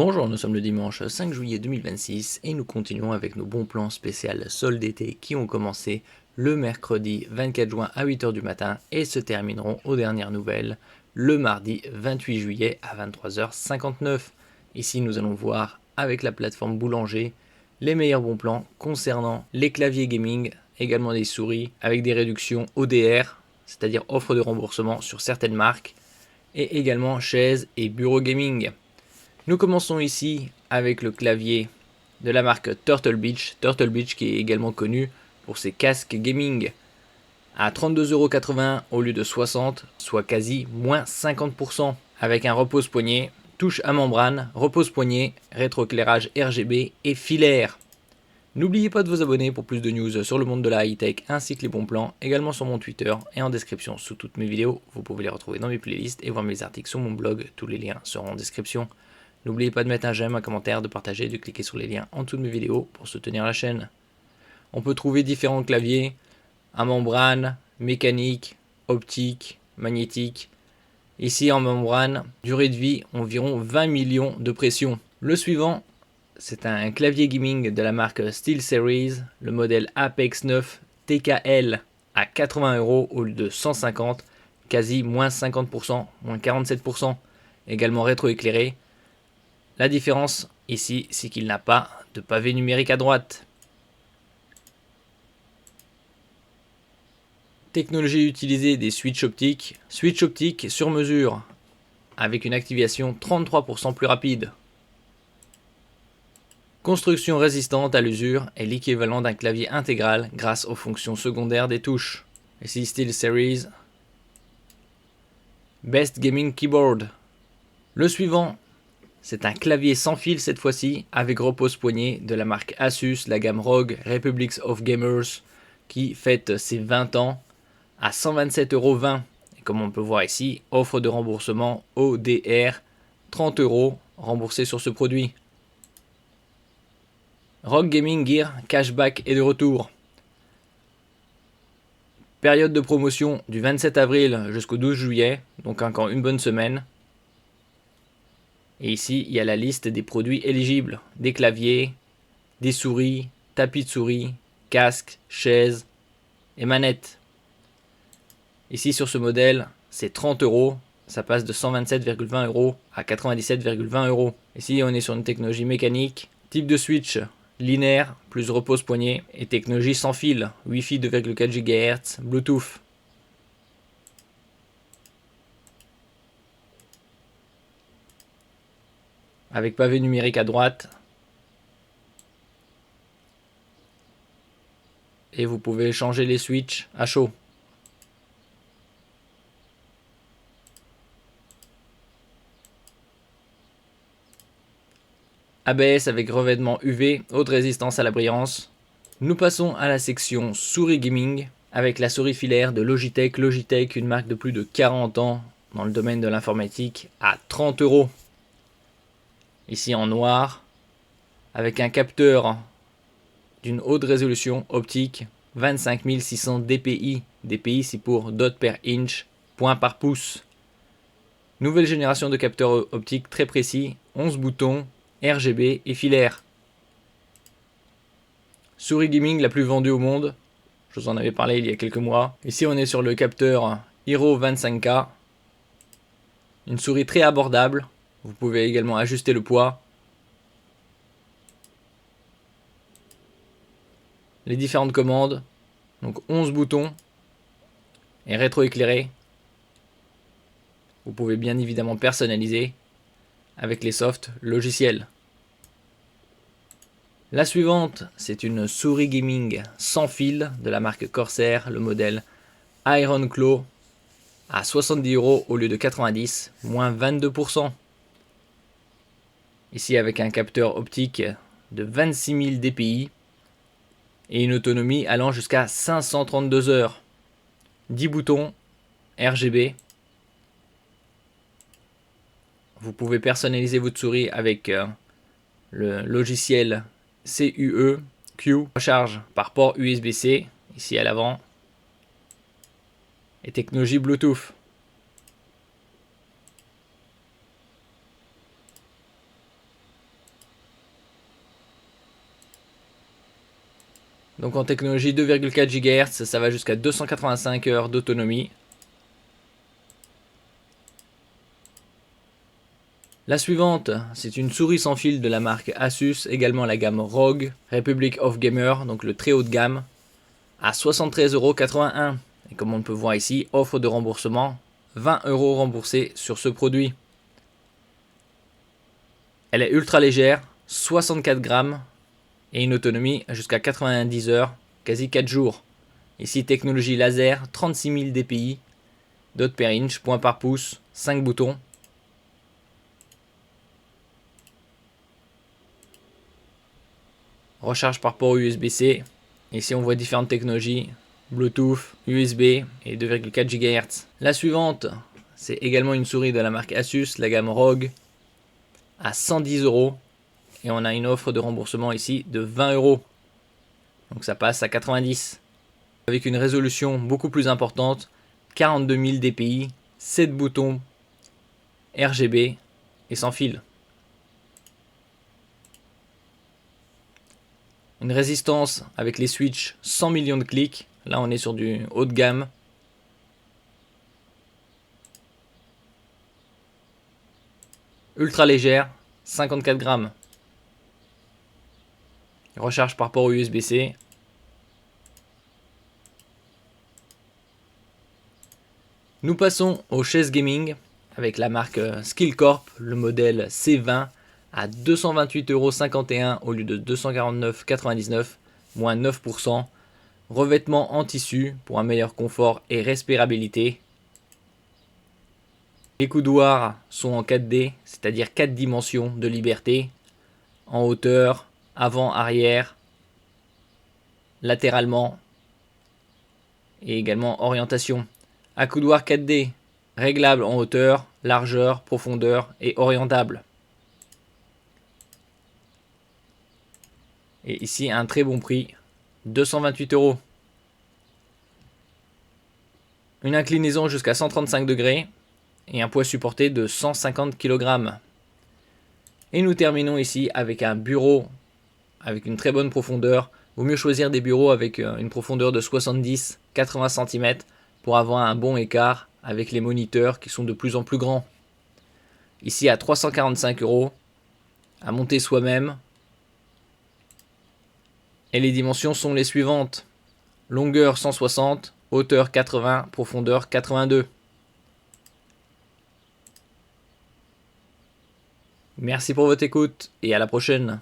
Bonjour, nous sommes le dimanche 5 juillet 2026 et nous continuons avec nos bons plans spécial solde d'été qui ont commencé le mercredi 24 juin à 8h du matin et se termineront aux dernières nouvelles le mardi 28 juillet à 23h59. Ici nous allons voir avec la plateforme Boulanger les meilleurs bons plans concernant les claviers gaming, également des souris avec des réductions ODR, c'est-à-dire offre de remboursement sur certaines marques, et également chaises et bureaux gaming. Nous commençons ici avec le clavier de la marque Turtle Beach qui est également connu pour ses casques gaming à 32,80€ au lieu de 60, soit quasi moins 50%, avec un repose-poignet, touche à membrane, repose-poignet, rétroéclairage RGB et filaire. N'oubliez pas de vous abonner pour plus de news sur le monde de la high-tech ainsi que les bons plans, également sur mon Twitter et en description sous toutes mes vidéos. Vous pouvez les retrouver dans mes playlists et voir mes articles sur mon blog, tous les liens seront en description. N'oubliez pas de mettre un j'aime, un commentaire, de partager et de cliquer sur les liens en dessous de mes vidéos pour soutenir la chaîne. On peut trouver différents claviers, à membrane, mécanique, optique, magnétique. Ici en membrane, durée de vie environ 20 millions de pressions. Le suivant, c'est un clavier gaming de la marque SteelSeries, le modèle Apex 9 TKL à 80€ au lieu de 150, quasi moins 50%, moins 47%, également rétroéclairé. La différence ici, c'est qu'il n'a pas de pavé numérique à droite. Technologie utilisée des switch optiques sur mesure, avec une activation 33% plus rapide. Construction résistante à l'usure est l'équivalent d'un clavier intégral grâce aux fonctions secondaires des touches. Ici SteelSeries Best Gaming Keyboard. Le suivant, c'est un clavier sans fil cette fois-ci, avec repose-poignet de la marque Asus, la gamme ROG Republics of Gamers, qui fête ses 20 ans à 127,20€. Et comme on peut voir ici, offre de remboursement ODR, 30€ remboursé sur ce produit. ROG Gaming Gear Cashback est de retour. Période de promotion du 27 avril jusqu'au 12 juillet, donc encore une bonne semaine. Et ici, il y a la liste des produits éligibles, des claviers, des souris, tapis de souris, casques, chaises et manettes. Ici sur ce modèle, c'est 30€, ça passe de 127,20€ à 97,20€. Ici, on est sur une technologie mécanique, type de switch linéaire plus repose-poignet et technologie sans fil, Wi-Fi 2,4 GHz, Bluetooth. Avec pavé numérique à droite. Et vous pouvez changer les switches à chaud. ABS avec revêtement UV, haute résistance à la brillance. Nous passons à la section souris gaming avec la souris filaire de Logitech, une marque de plus de 40 ans dans le domaine de l'informatique, à 30€. Ici en noir, avec un capteur d'une haute résolution optique 25600 dpi. dpi c'est pour dot per inch, point par pouce. Nouvelle génération de capteurs optiques très précis, 11 boutons, RGB et filaire. Souris gaming la plus vendue au monde, je vous en avais parlé il y a quelques mois. Ici on est sur le capteur Hero 25K. Une souris très abordable, vous pouvez également ajuster le poids. Les différentes commandes, donc 11 boutons et rétroéclairé. Vous pouvez bien évidemment personnaliser avec les softs logiciels. La suivante, c'est une souris gaming sans fil de la marque Corsair, le modèle Iron Claw à 70€ au lieu de 90, moins 22%. Ici avec un capteur optique de 26000 dpi et une autonomie allant jusqu'à 532 heures. 10 boutons RGB. Vous pouvez personnaliser votre souris avec le logiciel CUE, recharge par port USB-C, ici à l'avant, et technologie Bluetooth. Donc en technologie 2,4 GHz, ça va jusqu'à 285 heures d'autonomie. La suivante, c'est une souris sans fil de la marque Asus, également la gamme ROG, Republic of Gamer, donc le très haut de gamme, à 73,81 €. Et comme on peut voir ici, offre de remboursement, 20 € remboursés sur ce produit. Elle est ultra légère, 64 grammes, et une autonomie jusqu'à 90 heures, quasi 4 jours. Ici, technologie laser, 36 000 dpi, dot per inch, point par pouce, 5 boutons. Recharge par port USB-C. Ici, on voit différentes technologies, Bluetooth, USB et 2,4 GHz. La suivante, c'est également une souris de la marque Asus, la gamme ROG, à 110 €. Et on a une offre de remboursement ici de 20 €. Donc ça passe à 90. Avec une résolution beaucoup plus importante, 42 000 dpi, 7 boutons RGB et sans fil. Une résistance avec les switches 100 millions de clics. Là on est sur du haut de gamme. Ultra légère, 54 grammes. Recharge par port USB-C. Nous passons aux chaises gaming avec la marque Skillcorp, le modèle C20 à 228,51 € au lieu de 249,99 €, moins 9%. Revêtement en tissu pour un meilleur confort et respirabilité. Les coudoirs sont en 4D, c'est-à-dire 4 dimensions de liberté, en hauteur, avant, arrière, latéralement et également orientation. Accoudoir 4D, réglable en hauteur, largeur, profondeur et orientable. Et ici un très bon prix, 228 €. Une inclinaison jusqu'à 135 degrés et un poids supporté de 150 kg. Et nous terminons ici avec un bureau avec une très bonne profondeur. Vaut mieux choisir des bureaux avec une profondeur de 70-80 cm pour avoir un bon écart avec les moniteurs qui sont de plus en plus grands. Ici à 345 €, à monter soi-même. Et les dimensions sont les suivantes. Longueur 160, hauteur 80, profondeur 82. Merci pour votre écoute et à la prochaine.